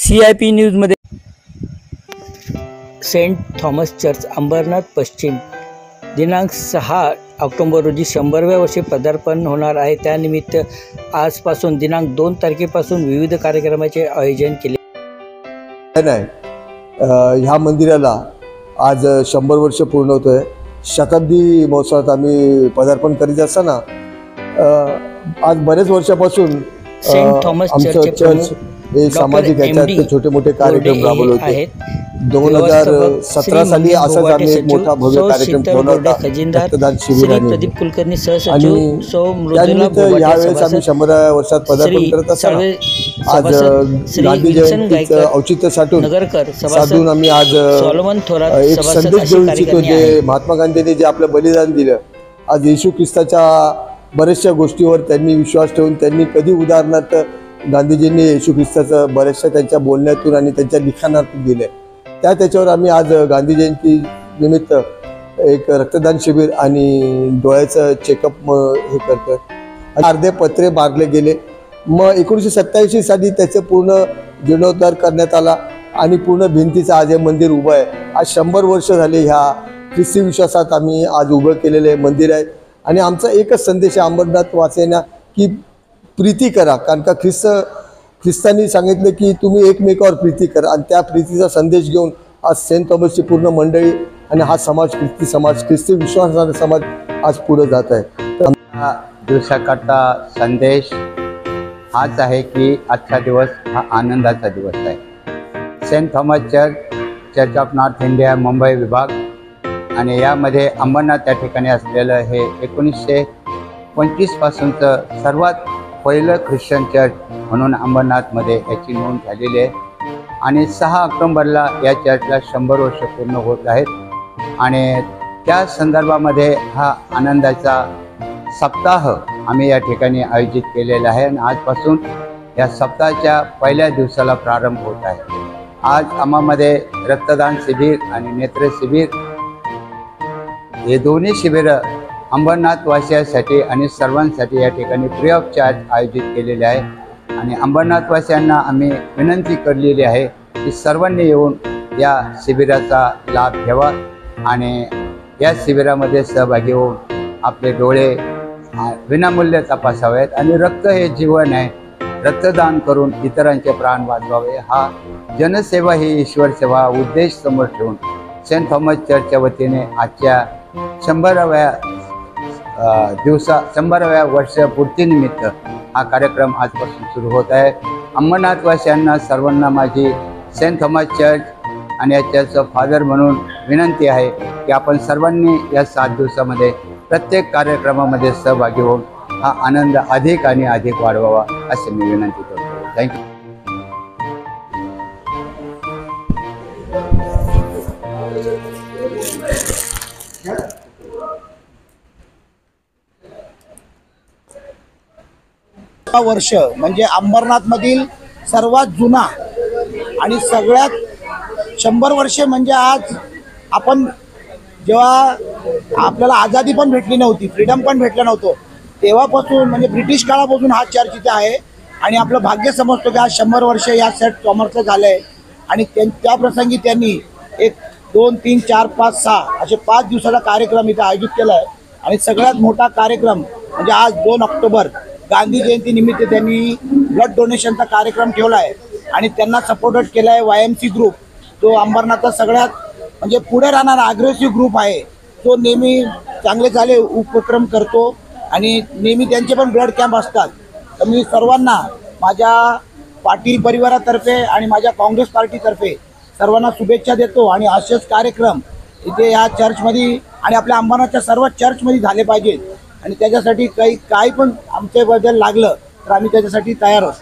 CIP न्यूजमध्ये Saint Thomas church Ambernath पश्चिम दिनांक 6 ऑक्टोबर रोजी 100व्या वर्षी पदार्पण होणार आहे। त्यानिमित्त आजपासून दिनांक 2 तारखेपासून विविध कार्यक्रमाचे आयोजन केले आहे। ह्या मंदिराला आज 100 वर्ष पूर्ण होतोय। शताब्दी महोत्सवात आम्ही पदार्पण करीत असताना आज बरेच वर्षापासून सेंट थॉमस चर्च हे सामाजिक याच्यात छोटे मोठे कार्यक्रम राबवले होते। 2017 साली असाच आम्ही एक मोठा भव्य कार्यक्रम ठेवला होता, रक्तदान शिबिर प्रदीप कुलकर्णी सहसचिव यावेळेस आम्ही 100व्या वर्षात पदार्पण करत असताना आज गांधी जयंतीचं औचित्य साधून आम्ही आज एक संदेश देऊ इच्छितो जे महात्मा गांधींनी जे आपलं बलिदान दिलं। आज येशू ख्रिस्ताच्या बऱ्याचशा गोष्टीवर त्यांनी विश्वास ठेवून त्यांनी कधी उदाहरणार्थ गांधीजींनी येशू ख्रिस्ताचं बऱ्याचशा त्यांच्या बोलण्यातून आणि त्यांच्या लिखाणातून दिले। त्याच्यावर आम्ही आज गांधी जयंती निमित्त एक रक्तदान शिबिर आणि डोळ्याचं चेकअप हे करतोय। अर्धे पत्रे मारले गेले। मग 1987 साली त्याचं पूर्ण जीर्णोद्धार करण्यात आला आणि पूर्ण भिंतीचं आज हे मंदिर उभं आहे। आज 100 वर्ष झाले ह्या ख्रिस्ती विश्वासात आम्ही आज उभं केलेले मंदिर आहे। आणि आमचा एकच संदेश आहे अंबरनाथ वासियांना की प्रीती करा, कारण का ख्रिस्तांनी सांगितले की तुम्ही एकमेकावर प्रीती करा आणि त्या प्रीतीचा संदेश घेऊन आज सेंट थॉमसची पूर्ण मंडळी आणि हा समाज ख्रिस्ती समाज ख्रिस्ती विश्वासाचा समाज आज पुढे जात आहे। तर दिवसाकरता संदेश हाच आहे की आजचा दिवस हा आनंदाचा दिवस आहे। Saint Thomas Church of North India Mumbai विभाग आणि यामध्ये अंबरनाथ या ठिकाणी असलेलं हे 1925 पासूनचं सर्वात पहिलं ख्रिश्चन चर्च म्हणून अंबरनाथमध्ये याची नोंद झालेली आहे। आणि 6 ऑक्टोबरला या चर्चला 100 वर्ष पूर्ण होत आहेत आणि त्या संदर्भामध्ये हा आनंदाचा सप्ताह आम्ही या ठिकाणी आयोजित केलेला आहे आणि आजपासून या सप्ताहाच्या पहिल्या दिवसाला प्रारंभ होत आहे। आज आम्हामध्ये रक्तदान शिबिर आणि नेत्र शिबिर हे दोन्ही शिबिरं अंबरनाथ वासियांसाठी आणि सर्वांसाठी या ठिकाणी फ्री ऑफ चार्ज आयोजित केलेले आहे। आणि अंबरनाथ वासियांना आम्ही विनंती केलेली आहे की सर्वांनी येऊन या शिबिराचा लाभ घ्यावा आणि या शिबिरामध्ये सहभागी होऊन आपले डोळे विनामूल्य तपासावेत आणि रक्त हे जीवन आहे, रक्तदान करून इतरांचे प्राण वाचवावे हा जनसेवा ही ईश्वर सेवा उद्देश समोर ठेवून सेंट थॉमस चर्चच्या वतीने आजच्या 100व्या वर्षपूर्तीनिमित्त हा कार्यक्रम आजपासून सुरू होत आहे। अंबरनाथवासियांना सर्वांना माझी सेंट थॉमस चर्च आणि या चर्चचा फादर म्हणून विनंती आहे की आपण सर्वांनी या 7 दिवसामध्ये प्रत्येक कार्यक्रमामध्ये सहभागी होऊन हा आनंद अधिक आणि अधिक वाढवावा असे मी विनंती करतो। थँक्यू। वर्ष म्हणजे अंबरनाथमधील सर्वात जुना आणि सगळ्यात 100 वर्षे म्हणजे आज आपण जेव्हा आपल्याला आझादी पण भेटली नव्हती, फ्रीडम पण भेटलं नव्हतं, तेव्हापासून म्हणजे ब्रिटिश काळापासून हा चर्च इथे आहे आणि आपलं भाग्य समजतो की आज 100 वर्ष या सेंट थॉमसचं झालं आहे। आणि त्या प्रसंगी त्यांनी 1, 2, 3, 4, 5, 6 असे 5 दिवसाचा कार्यक्रम इथे आयोजित केला आहे। आणि सगळ्यात मोठा कार्यक्रम म्हणजे आज 2 ऑक्टोबर गांधी जयंती निमित्त त्यांनी ब्लड डोनेशनचा कार्यक्रम ठेवला आहे आणि त्यांना सपोर्टेड केला आहे YMC ग्रुप, जो अंबरनाथचा सगळ्यात म्हणजे पुढे राहणारा अग्रेसिव्ह ग्रुप आहे, तो नेहमी चांगले उपक्रम करतो आणि नेहमी त्यांचे पण ब्लड कॅम्प असतात। तर मी सर्वांना माझ्या पाटील परिवारातर्फे आणि माझ्या काँग्रेस पार्टीतर्फे सर्वांना शुभेच्छा देतो आणि असेच कार्यक्रम इथे या चर्चमध्ये आणि आपल्या अंबरनाथच्या सर्व चर्चमध्ये झाले पाहिजेत आणि त्याच्यासाठी काही पण आमच्याबद्दल लागलं तर आम्ही त्याच्यासाठी तयार आहोत।